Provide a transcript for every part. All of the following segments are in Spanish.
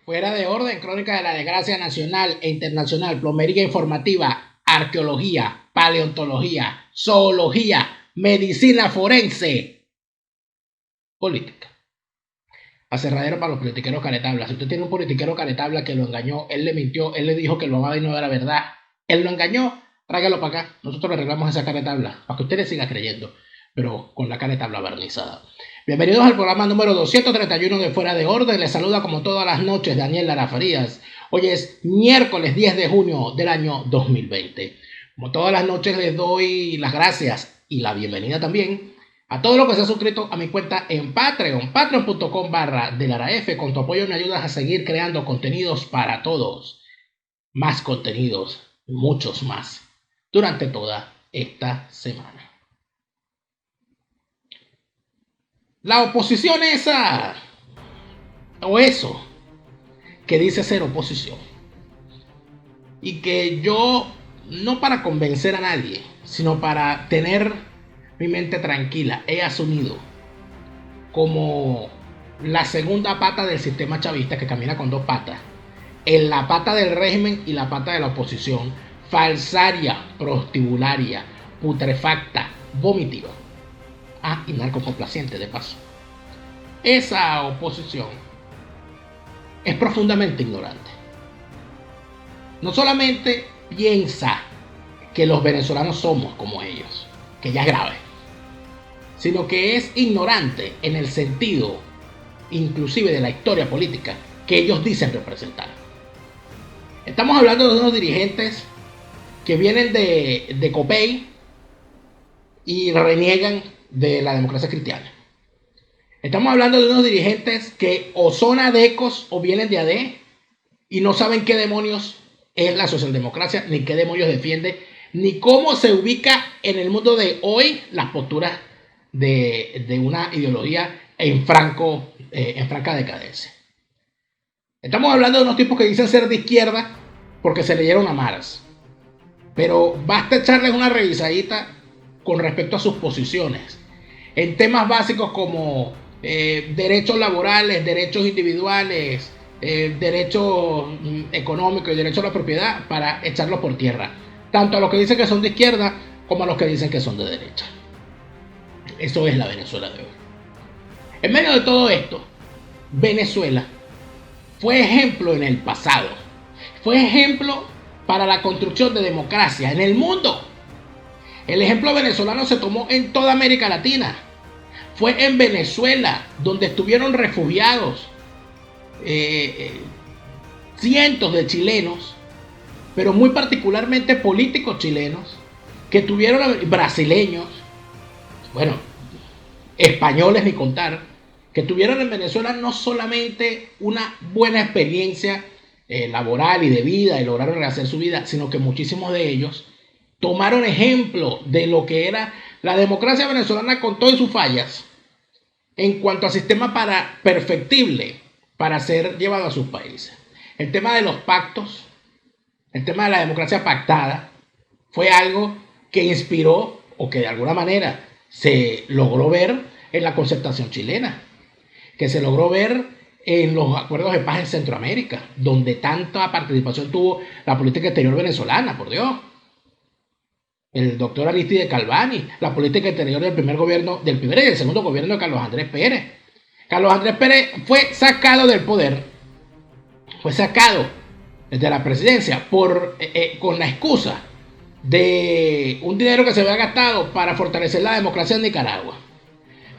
Fuera de orden, crónica de la desgracia nacional e internacional, plomería informativa, arqueología, paleontología, zoología, medicina forense, política. Aserradero para los politiqueros caretabla. Si usted tiene un politiquero caretabla que lo engañó, él le mintió, él le dijo que el mamá no era verdad, él lo engañó, tráigalo para acá. Nosotros le arreglamos esa caretabla para que usted le siga creyendo, pero con la caretabla barnizada. Bienvenidos al programa número 231 de Fuera de Orden. Les saluda como todas las noches Daniel Lara Farías. Hoy es miércoles 10 de junio del año 2020. Como todas las noches les doy las gracias y la bienvenida también a todos los que se han suscrito a mi cuenta en Patreon, patreon.com/delaraf. Con tu apoyo me ayudas a seguir creando contenidos para todos. Más contenidos, muchos más, durante toda esta semana. La oposición esa, o eso, que dice ser oposición. Y que yo, no para convencer a nadie, sino para tener mi mente tranquila, he asumido como la segunda pata del sistema chavista, que camina con dos patas. En la pata del régimen y la pata de la oposición. Falsaria, prostibularia, putrefacta, vomitiva. Y narcocomplaciente de paso. Esa oposición es profundamente ignorante. No solamente piensa que los venezolanos somos como ellos, que ya es grave, sino que es ignorante en el sentido inclusive de la historia política que ellos dicen representar. Estamos hablando de unos dirigentes que vienen de Copey y reniegan de la democracia cristiana. Estamos hablando de unos dirigentes que o son adecos o vienen de AD y no saben qué demonios es la socialdemocracia, ni qué demonios defiende, ni cómo se ubica en el mundo de hoy las posturas de una ideología en franca decadencia. Estamos hablando de unos tipos que dicen ser de izquierda porque se leyeron a Marx, pero basta echarles una revisadita con respecto a sus posiciones en temas básicos como derechos laborales, derechos individuales, derechos económicos y derecho a la propiedad, para echarlos por tierra, tanto a los que dicen que son de izquierda como a los que dicen que son de derecha. Eso es la Venezuela de hoy. En medio de todo esto, Venezuela fue ejemplo en el pasado, fue ejemplo para la construcción de democracia en el mundo. El ejemplo venezolano se tomó en toda América Latina. Fue en Venezuela donde estuvieron refugiados cientos de chilenos, pero muy particularmente políticos chilenos, que tuvieron, brasileños, bueno, españoles ni contar, que tuvieron en Venezuela no solamente una buena experiencia laboral y de vida y lograron rehacer su vida, sino que muchísimos de ellos tomaron ejemplo de lo que era la democracia venezolana con todas sus fallas en cuanto a sistema perfectible para ser llevado a sus países. El tema de los pactos, el tema de la democracia pactada, fue algo que inspiró o que de alguna manera se logró ver en la concertación chilena, que se logró ver en los acuerdos de paz en Centroamérica, donde tanta participación tuvo la política exterior venezolana, por Dios. El doctor Aristide Calvani, la política exterior del primer gobierno, del primer y del segundo gobierno de Carlos Andrés Pérez. Carlos Andrés Pérez fue sacado del poder, fue sacado desde la presidencia con la excusa de un dinero que se había gastado para fortalecer la democracia en Nicaragua.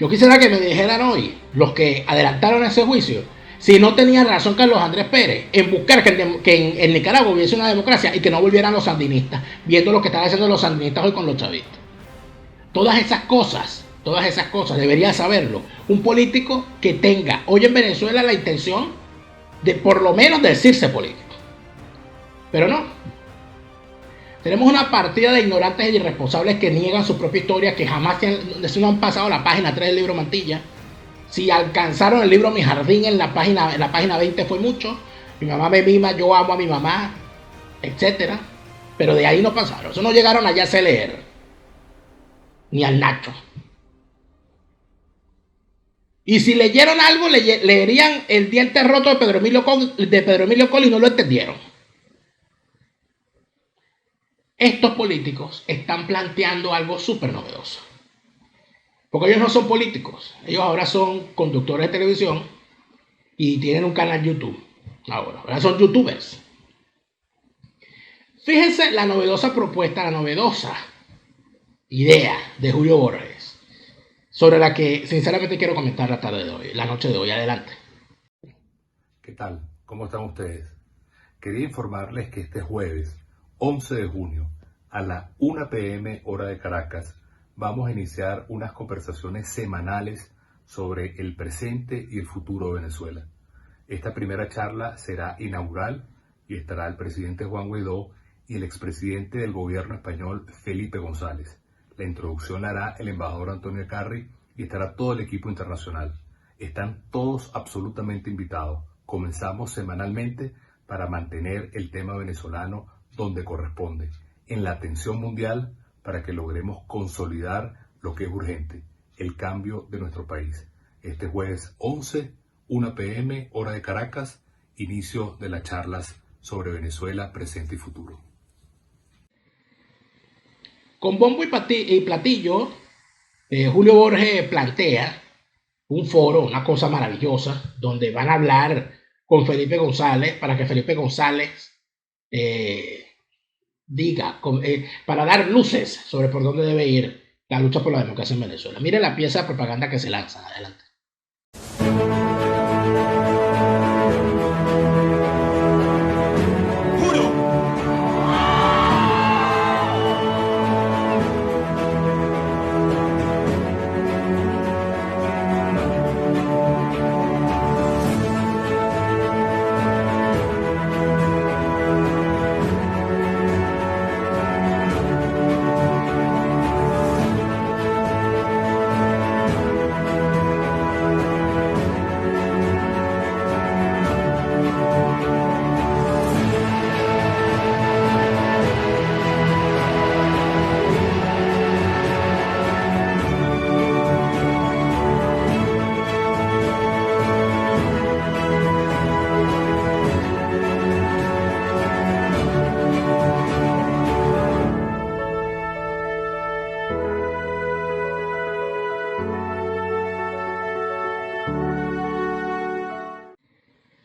Yo quisiera que me dijeran hoy, los que adelantaron ese juicio, si no tenía razón Carlos Andrés Pérez en buscar que en Nicaragua hubiese una democracia y que no volvieran los sandinistas, viendo lo que están haciendo los sandinistas hoy con los chavistas. Todas esas cosas debería saberlo un político que tenga hoy en Venezuela la intención de por lo menos decirse político. Pero no. Tenemos una partida de ignorantes e irresponsables que niegan su propia historia, que jamás no han pasado la página 3 del libro Mantilla. Si alcanzaron el libro Mi Jardín en la página 20 fue mucho. Mi mamá me mima, yo amo a mi mamá, etc. Pero de ahí no pasaron. Eso no llegaron allá a sé leer. Ni al Nacho. Y si leyeron algo, leerían El diente roto de Pedro Emilio Col y no lo entendieron. Estos políticos están planteando algo súper novedoso. Porque ellos no son políticos. Ellos ahora son conductores de televisión y tienen un canal YouTube. Ahora son youtubers. Fíjense la novedosa propuesta, la novedosa idea de Julio Borges, sobre la que sinceramente quiero comentar la tarde de hoy, la noche de hoy. Adelante. ¿Qué tal? ¿Cómo están ustedes? Quería informarles que este jueves, 11 de junio, a la 1 p.m. hora de Caracas, vamos a iniciar unas conversaciones semanales sobre el presente y el futuro de Venezuela. Esta primera charla será inaugural y estará el presidente Juan Guaidó y el expresidente del gobierno español, Felipe González. La introducción la hará el embajador Antonio Ecarri y estará todo el equipo internacional. Están todos absolutamente invitados. Comenzamos semanalmente para mantener el tema venezolano donde corresponde, en la atención mundial, para que logremos consolidar lo que es urgente, el cambio de nuestro país. Este jueves 11, 1 p.m., hora de Caracas, inicio de las charlas sobre Venezuela, presente y futuro. Con bombo y platillo, Julio Borges plantea un foro, una cosa maravillosa, donde van a hablar con Felipe González para que Felipe González diga, para dar luces sobre por dónde debe ir la lucha por la democracia en Venezuela. Mire la pieza de propaganda que se lanza. Adelante.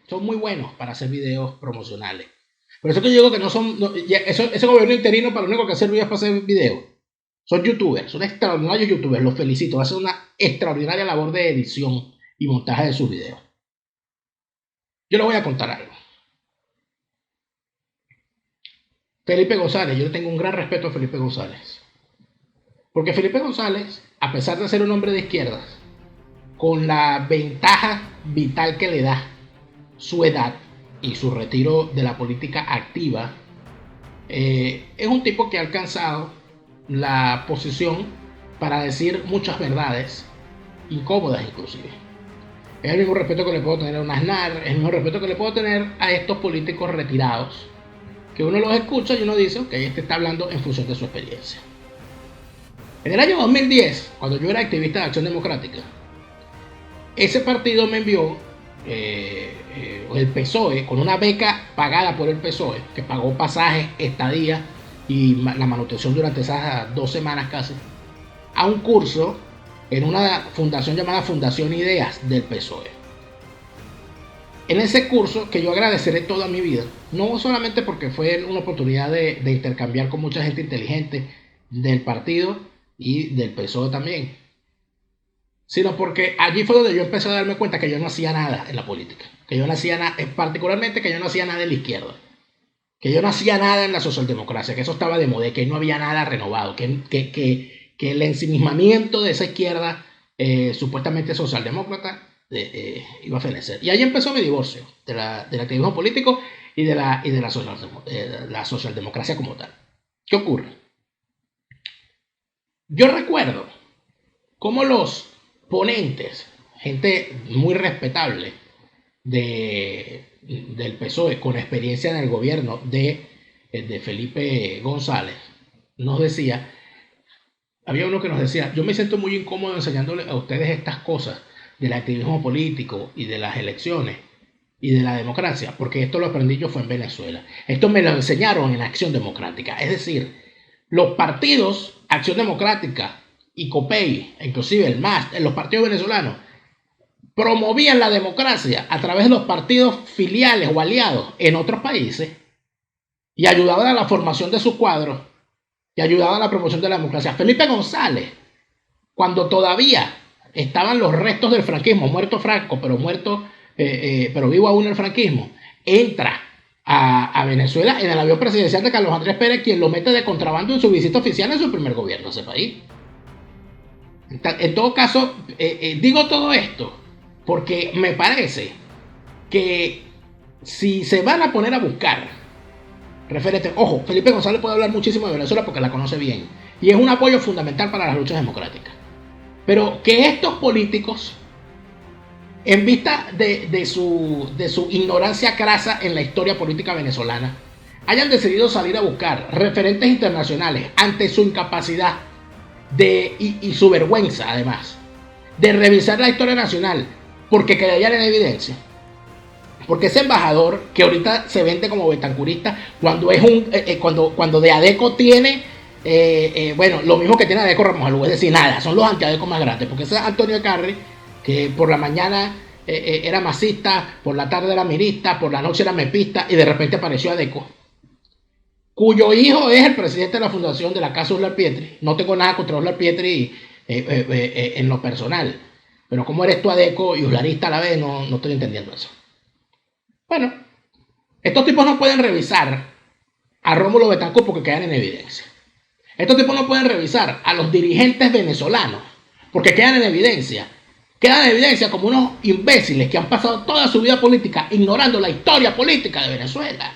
Son muy buenos para hacer videos promocionales. Por eso que yo digo que no son. Ese gobierno interino para lo único que hace videos es para hacer videos. Son youtubers, son extraordinarios youtubers, los felicito. Hacen una extraordinaria labor de edición y montaje de sus videos. Yo les voy a contar algo. Felipe González, yo tengo un gran respeto a Felipe González. Porque Felipe González, a pesar de ser un hombre de izquierdas, con la ventaja vital que le da su edad y su retiro de la política activa, es un tipo que ha alcanzado la posición para decir muchas verdades, incómodas inclusive. Es el mismo respeto que le puedo tener a un Aznar, es el mismo respeto que le puedo tener a estos políticos retirados, que uno los escucha y uno dice, ok, este está hablando en función de su experiencia. En el año 2010, cuando yo era activista de Acción Democrática, ese partido me envió el PSOE, con una beca pagada por el PSOE, que pagó pasajes, estadía y la manutención durante esas 2 semanas casi, a un curso en una fundación llamada Fundación Ideas del PSOE. En ese curso, que yo agradeceré toda mi vida, no solamente porque fue una oportunidad de intercambiar con mucha gente inteligente del partido y del PSOE también, sino porque allí fue donde yo empecé a darme cuenta que yo no hacía nada en la política, que yo no hacía nada, particularmente que yo no hacía nada en la izquierda, que yo no hacía nada en la socialdemocracia, que eso estaba de moda, que no había nada renovado, que el ensimismamiento de esa izquierda supuestamente socialdemócrata iba a fenecer. Y ahí empezó mi divorcio del activismo político y de la socialdemocracia como tal. ¿Qué ocurre? Yo recuerdo cómo los ponentes, gente muy respetable del PSOE, con experiencia en el gobierno de Felipe González, nos decía, había uno que nos decía, yo me siento muy incómodo enseñándole a ustedes estas cosas, del activismo político y de las elecciones y de la democracia, porque esto lo aprendí yo fue en Venezuela. Esto me lo enseñaron en Acción Democrática. Es decir, los partidos, Acción Democrática y COPEI, inclusive el MAS, los partidos venezolanos, promovían la democracia a través de los partidos filiales o aliados en otros países y ayudaban a la formación de sus cuadros y ayudaban a la promoción de la democracia. Felipe González, cuando todavía estaban los restos del franquismo, muerto Franco, pero vivo aún el franquismo, entra a Venezuela en el avión presidencial de Carlos Andrés Pérez, quien lo mete de contrabando en su visita oficial en su primer gobierno a ese país. En todo caso, digo todo esto porque me parece que si se van a poner a buscar referente, ojo, Felipe González puede hablar muchísimo de Venezuela porque la conoce bien y es un apoyo fundamental para las luchas democráticas, pero que estos políticos, en vista de su ignorancia crasa en la historia política venezolana, hayan decidido salir a buscar referentes internacionales ante su incapacidad y su vergüenza, además, de revisar la historia nacional, porque quedarían en evidencia. Porque ese embajador que ahorita se vende como betancurista, cuando es cuando de ADECO tiene, bueno, lo mismo que tiene ADECO Ramos Alú, es decir, nada, son los anti-ADECO más grandes, porque ese es Antonio Carri, que por la mañana era masista, por la tarde era mirista, por la noche era mepista, y de repente apareció ADECO, cuyo hijo es el presidente de la fundación de la Casa Uslar Pietri. No tengo nada contra Uslar Pietri en lo personal, pero como eres tú ADECO y uslarista a la vez, no estoy entendiendo eso. Bueno, estos tipos no pueden revisar a Rómulo Betancourt porque quedan en evidencia. Estos tipos no pueden revisar a los dirigentes venezolanos porque quedan en evidencia. Quedan en evidencia como unos imbéciles que han pasado toda su vida política ignorando la historia política de Venezuela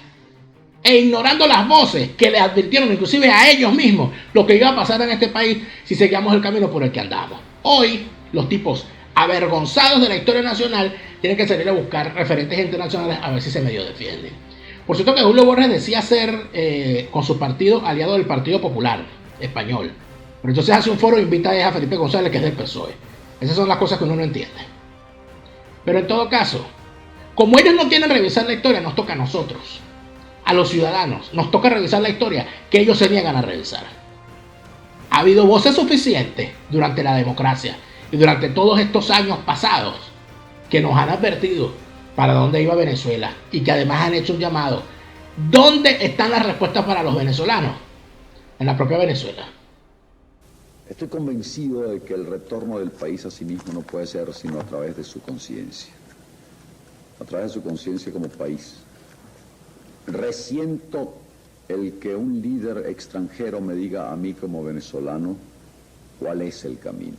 e ignorando las voces que le advirtieron inclusive a ellos mismos lo que iba a pasar en este país si seguíamos el camino por el que andamos. Hoy los tipos avergonzados de la historia nacional tienen que salir a buscar referentes internacionales a ver si se medio defienden. Por cierto que Julio Borges decía ser con su partido aliado del Partido Popular Español, pero entonces hace un foro e invita a Felipe González, que es del PSOE. Esas son las cosas que uno no entiende. Pero en todo caso, como ellos no quieren revisar la historia, nos toca a nosotros, a los ciudadanos, nos toca revisar la historia que ellos se niegan a revisar. Ha habido voces suficientes durante la democracia y durante todos estos años pasados que nos han advertido para dónde iba Venezuela y que además han hecho un llamado. ¿Dónde están las respuestas para los venezolanos? En la propia Venezuela. Estoy convencido de que el retorno del país a sí mismo no puede ser sino a través de su conciencia. A través de su conciencia como país. Resiento el que un líder extranjero me diga a mí como venezolano cuál es el camino.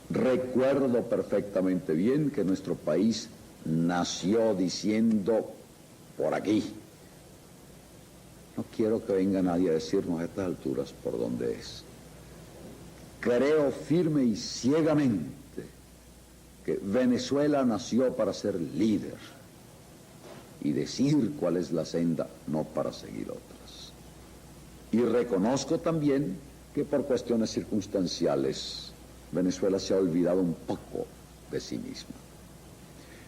Recuerdo perfectamente bien que nuestro país nació diciendo por aquí. No quiero que venga nadie a decirnos a estas alturas por dónde es. Creo firme y ciegamente que Venezuela nació para ser líder y decir cuál es la senda, no para seguir otras. Y reconozco también que por cuestiones circunstanciales Venezuela se ha olvidado un poco de sí misma.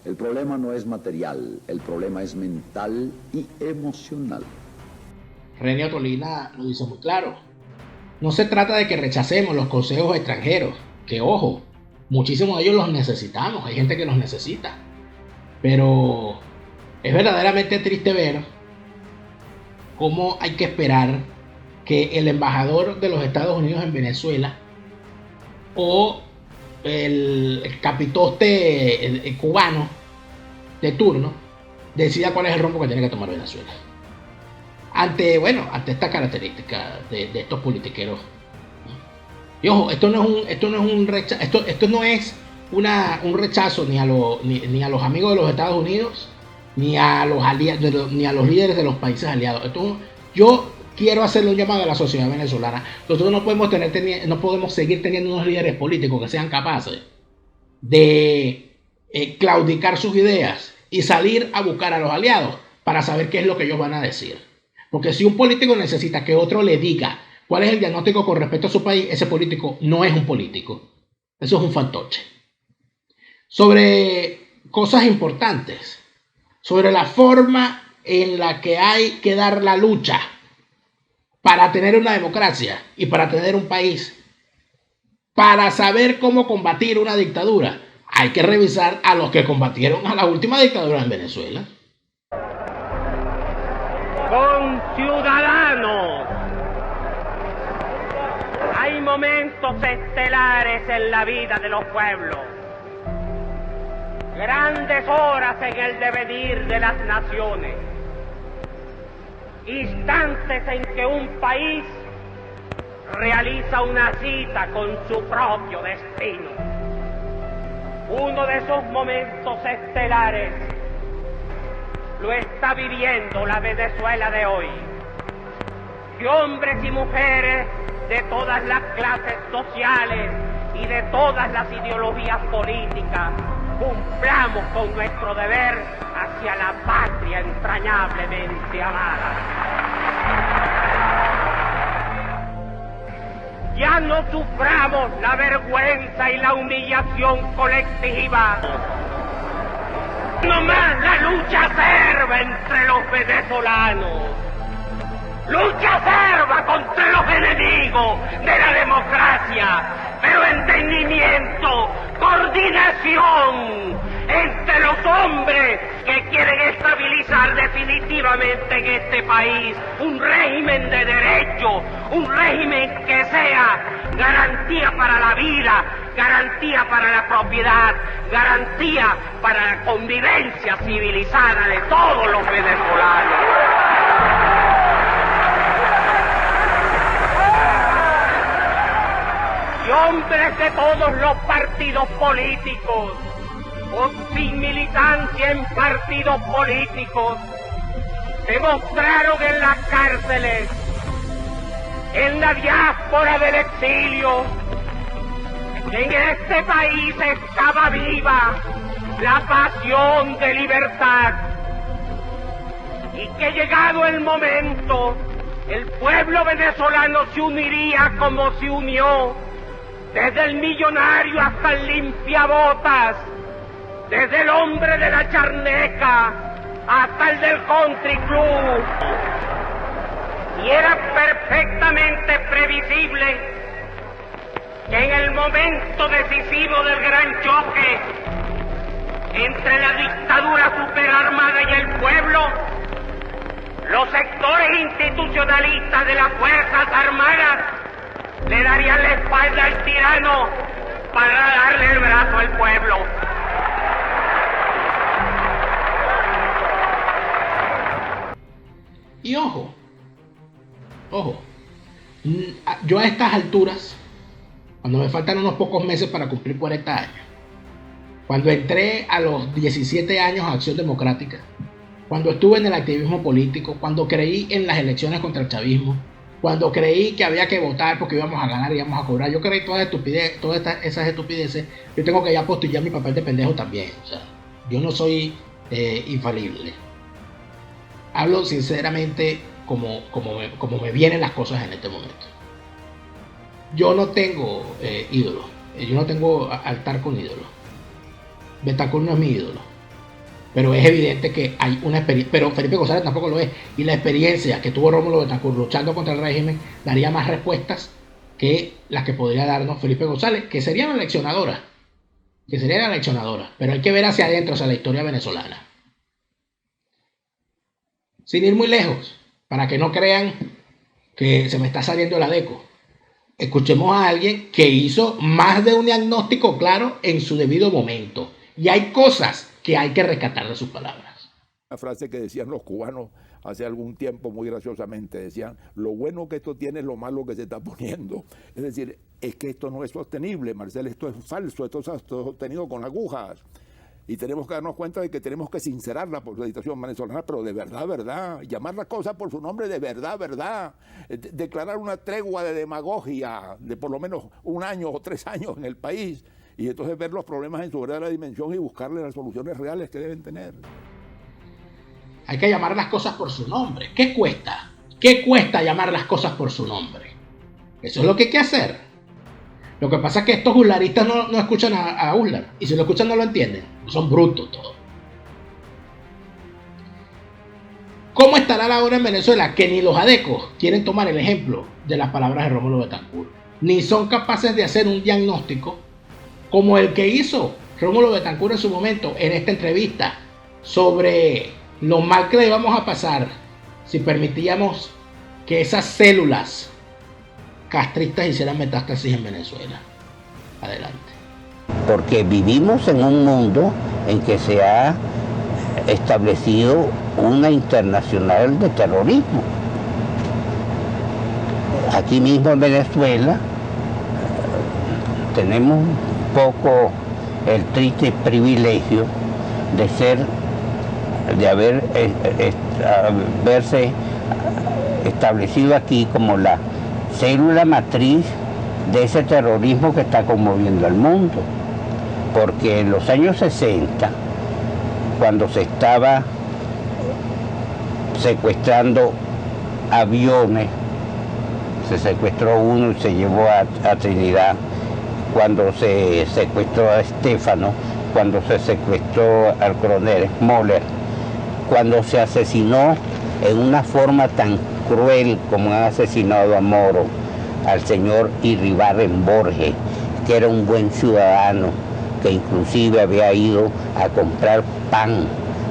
El problema no es material, el problema es mental y emocional. René Tolina lo dice muy claro. No se trata de que rechacemos los consejos extranjeros, que ojo, muchísimos de ellos los necesitamos, hay gente que los necesita. Pero es verdaderamente triste ver cómo hay que esperar que el embajador de los Estados Unidos en Venezuela o el capitoste cubano de turno decida cuál es el rumbo que tiene que tomar Venezuela. Ante esta característica de estos politiqueros. Y ojo, esto no es un rechazo ni a los amigos de los Estados Unidos, ni a los líderes de los países aliados. Yo quiero hacerle un llamado a la sociedad venezolana. Nosotros no podemos seguir teniendo unos líderes políticos que sean capaces de claudicar sus ideas y salir a buscar a los aliados para saber qué es lo que ellos van a decir. Porque si un político necesita que otro le diga cuál es el diagnóstico con respecto a su país, ese político no es un político. Eso es un fantoche. sobre cosas importantes, sobre la forma en la que hay que dar la lucha para tener una democracia y para tener un país. Para saber cómo combatir una dictadura, hay que revisar a los que combatieron a la última dictadura en Venezuela. Conciudadanos, hay momentos estelares en la vida de los pueblos, grandes horas en el devenir de las naciones, instantes en que un país realiza una cita con su propio destino. Uno de esos momentos estelares lo está viviendo la Venezuela de hoy. Que hombres y mujeres de todas las clases sociales y de todas las ideologías políticas cumplamos con nuestro deber hacia la patria entrañablemente amada. Ya no suframos la vergüenza y la humillación colectiva. No más la lucha acerba entre los venezolanos. Lucha acerba contra los enemigos de la democracia, pero entendimiento, coordinación entre los hombres que quieren estabilizar definitivamente en este país un régimen de derecho, un régimen que sea garantía para la vida, garantía para la propiedad, garantía para la convivencia civilizada de todos los venezolanos. Y hombres de todos los partidos políticos, o sin militancia en partidos políticos, demostraron en las cárceles, en la diáspora del exilio, que en este país estaba viva la pasión de libertad y que llegado el momento, el pueblo venezolano se uniría como se unió, desde el millonario hasta el limpiabotas, desde el hombre de la charneca hasta el del country club. Y era perfectamente previsible que en el momento decisivo del gran choque entre la dictadura superarmada y el pueblo, los sectores institucionalistas de las Fuerzas Armadas le darían la espalda al tirano para darle el brazo al pueblo. Y ojo, yo a estas alturas, cuando me faltan unos pocos meses para cumplir 40 años, cuando entré a los 17 años a Acción Democrática, cuando estuve en el activismo político, cuando creí en las elecciones contra el chavismo, cuando creí que había que votar porque íbamos a ganar y íbamos a cobrar, yo creí todas esas estupideces, yo tengo que ya apostillar mi papel de pendejo también. O sea, yo no soy infalible. Hablo sinceramente como me vienen las cosas en este momento. Yo no tengo ídolo. Yo no tengo altar con ídolo. Betancur no es mi ídolo. Pero es evidente que hay una experiencia. Pero Felipe González tampoco lo es. Y la experiencia que tuvo Rómulo Betancur luchando contra el régimen daría más respuestas que las que podría darnos Felipe González, que sería la leccionadora. Pero hay que ver hacia adentro, hacia la historia venezolana. Sin ir muy lejos, para que no crean que se me está saliendo la deco. Escuchemos a alguien que hizo más de un diagnóstico claro en su debido momento. Y hay cosas que hay que rescatar de sus palabras. Una frase que decían los cubanos hace algún tiempo muy graciosamente, decían, lo bueno que esto tiene es lo malo que se está poniendo. Es decir, es que esto no es sostenible, Marcel, esto es falso, esto es sostenido con agujas. Y tenemos que darnos cuenta de que tenemos que sincerar la situación venezolana, pero de verdad, llamar las cosas por su nombre de verdad, declarar una tregua de demagogia de por lo menos 1 año o 3 años en el país, y entonces ver los problemas en su verdadera dimensión y buscarle las soluciones reales que deben tener. Hay que llamar las cosas por su nombre. ¿Qué cuesta? ¿Qué cuesta llamar las cosas por su nombre? Eso es lo que hay que hacer. Lo que pasa es que estos uslaristas no escuchan a Uslar. Y si lo escuchan no lo entienden. Son brutos todos. ¿Cómo estará la hora en Venezuela? Que ni los adecos quieren tomar el ejemplo de las palabras de Rómulo Betancourt. Ni son capaces de hacer un diagnóstico como el que hizo Rómulo Betancourt en su momento en esta entrevista sobre lo mal que le íbamos a pasar si permitíamos que esas células castristas hicieran metástasis en Venezuela. Adelante. Porque vivimos en un mundo en que se ha establecido una internacional de terrorismo. Aquí mismo en Venezuela tenemos un poco el triste privilegio de haberse establecido aquí como la célula matriz de ese terrorismo que está conmoviendo al mundo. Porque en los años 60, cuando se estaba secuestrando aviones, se secuestró uno y se llevó a Trinidad, cuando se secuestró a Estéfano, cuando se secuestró al coronel Moller, cuando se asesinó en una forma tan cruel como han asesinado a Moro, al señor Irribarren Borges, que era un buen ciudadano, que inclusive había ido a comprar pan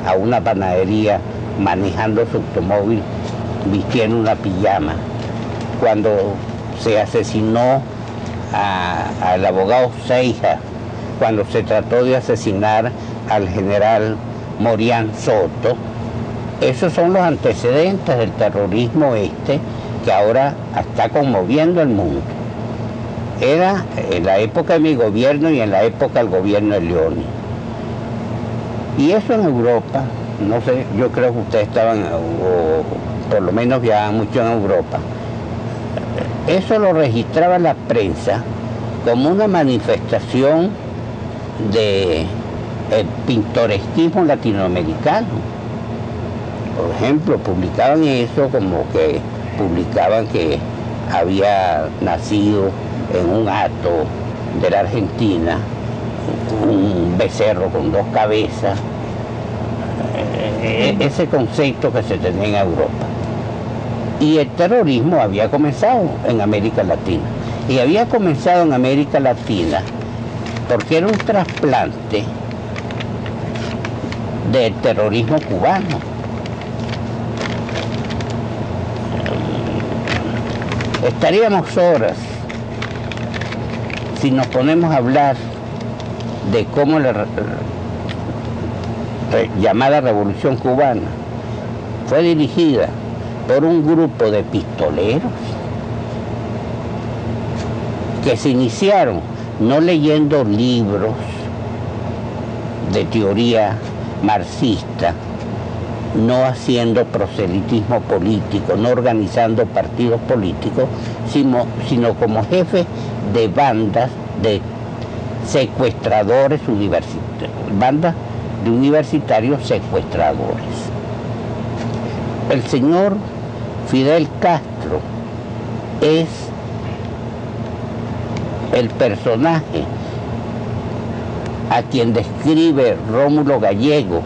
a una panadería manejando su automóvil, vistiendo una pijama. Cuando se asesinó al abogado Seijas, cuando se trató de asesinar al general Morián Soto. Esos son los antecedentes del terrorismo que ahora está conmoviendo el mundo. Era en la época de mi gobierno y en la época del gobierno de Leoni. Y eso en Europa, no sé, yo creo que ustedes estaban, o por lo menos viajaban mucho en Europa. Eso lo registraba la prensa como una manifestación del pintoresquismo latinoamericano. Por ejemplo, publicaban eso como que publicaban que había nacido en un hato de la Argentina un becerro con dos cabezas, ese concepto que se tenía en Europa. Y el terrorismo había comenzado en América Latina. Y había comenzado en América Latina porque era un trasplante del terrorismo cubano. Estaríamos horas si nos ponemos a hablar de cómo la llamada Revolución Cubana fue dirigida por un grupo de pistoleros que se iniciaron no leyendo libros de teoría marxista, no haciendo proselitismo político, no organizando partidos políticos, sino como jefes de bandas de secuestradores universitarios, bandas de universitarios secuestradores. El señor Fidel Castro es el personaje a quien describe Rómulo Gallego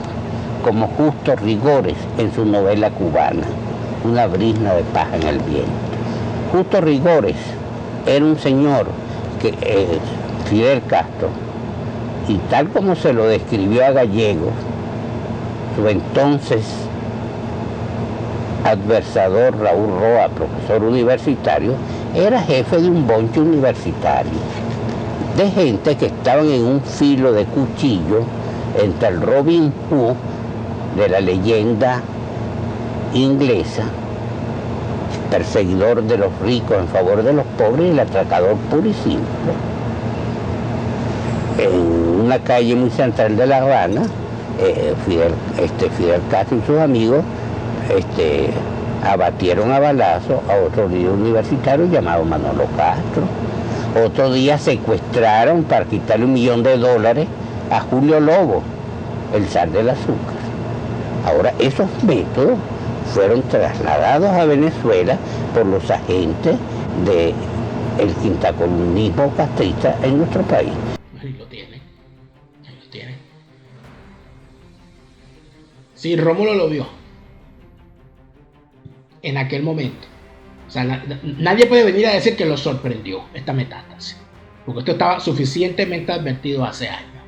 como Justo Rigores en su novela cubana, Una brizna de paja en el viento. Justo Rigores era un señor que Fidel Castro, y tal como se lo describió a Gallego, su entonces adversador Raúl Roa, profesor universitario, era jefe de un bonche universitario, de gente que estaban en un filo de cuchillo entre el Robin Hood de la leyenda inglesa, perseguidor de los ricos en favor de los pobres, y el atracador puro y simple. En una calle muy central de La Habana, Fidel Castro y sus amigos abatieron a balazo a otro líder universitario llamado Manolo Castro. Otro día secuestraron para quitarle $1 millón a Julio Lobo, el zar del azúcar. Ahora, esos métodos fueron trasladados a Venezuela por los agentes de el quintacolumnismo castrista en nuestro país. Ahí lo tiene. Ahí lo tiene. Sí, Rómulo lo vio en aquel momento. O sea, nadie puede venir a decir que lo sorprendió esta metástasis, porque esto estaba suficientemente advertido hace años.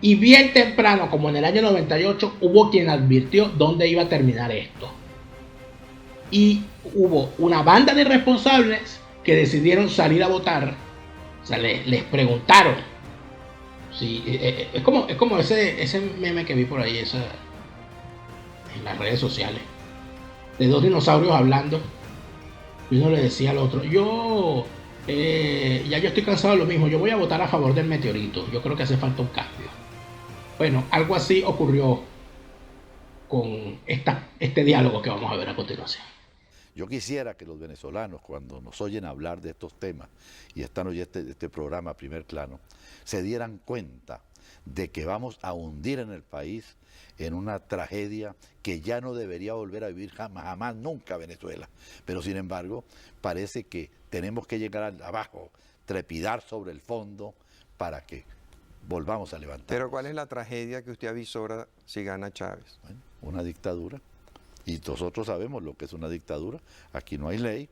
Y bien temprano, como en el año 98, hubo quien advirtió dónde iba a terminar esto. Y hubo una banda de irresponsables que decidieron salir a votar. O sea, les preguntaron. Sí, es como ese meme que vi por ahí en las redes sociales, de dos dinosaurios hablando, y uno le decía al otro: yo estoy cansado de lo mismo, yo voy a votar a favor del meteorito, yo creo que hace falta un cambio. Bueno, algo así ocurrió con este diálogo que vamos a ver a continuación. Yo quisiera que los venezolanos, cuando nos oyen hablar de estos temas y están oyendo este programa Primer Plano, se dieran cuenta de que vamos a hundir en el país en una tragedia que ya no debería volver a vivir jamás, nunca Venezuela. Pero sin embargo, parece que tenemos que llegar abajo, trepidar sobre el fondo para que volvamos a levantar. Pero ¿cuál es la tragedia que usted avisora si gana Chávez? Bueno, una dictadura. Y nosotros sabemos lo que es una dictadura. Aquí no hay ley,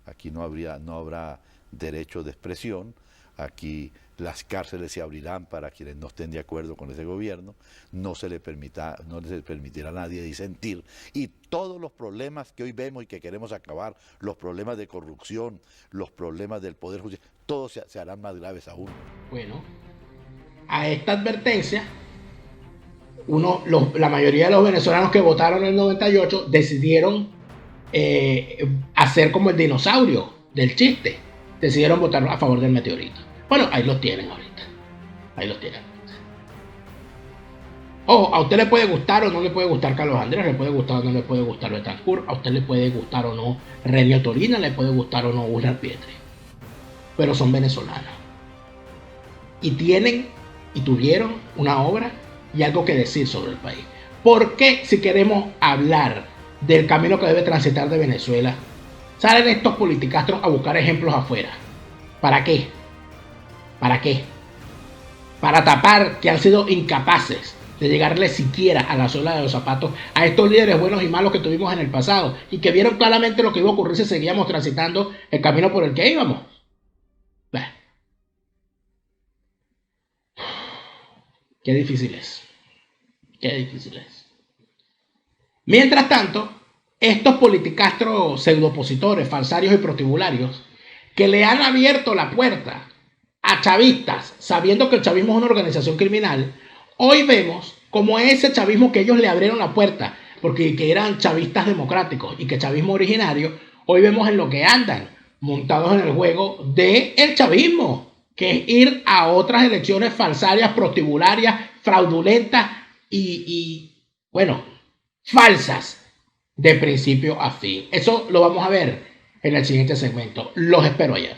aquí no habrá derecho de expresión, aquí las cárceles se abrirán para quienes no estén de acuerdo con ese gobierno, no se le permitirá a nadie disentir, y todos los problemas que hoy vemos y que queremos acabar, los problemas de corrupción, los problemas del poder judicial, todos se harán más graves aún. Bueno, a esta advertencia, la mayoría de los venezolanos que votaron en el 98 decidieron hacer como el dinosaurio del chiste. Decidieron votar a favor del meteorito. Bueno, ahí los tienen ahorita. Ahí los tienen. Ojo, a usted le puede gustar o no le puede gustar Carlos Andrés, le puede gustar o no le puede gustar Betancourt, a usted le puede gustar o no Renio Torina, le puede gustar o no Willar Pietri. Pero son venezolanos. Y tuvieron una obra y algo que decir sobre el país. ¿Por qué, si queremos hablar del camino que debe transitar de Venezuela, salen estos politicastros a buscar ejemplos afuera? ¿Para qué? ¿Para qué? Para tapar que han sido incapaces de llegarle siquiera a la suela de los zapatos a estos líderes buenos y malos que tuvimos en el pasado y que vieron claramente lo que iba a ocurrir si seguíamos transitando el camino por el que íbamos. Qué difícil es. Qué difícil es. Mientras tanto, estos politicastros pseudopositores, falsarios y prostibularios que le han abierto la puerta a chavistas, sabiendo que el chavismo es una organización criminal, hoy vemos como ese chavismo que ellos le abrieron la puerta, porque que eran chavistas democráticos y que chavismo originario, hoy vemos en lo que andan, montados en el juego del chavismo, que es ir a otras elecciones falsarias, prostibularias, fraudulentas y bueno, falsas de principio a fin. Eso lo vamos a ver en el siguiente segmento. Los espero allá.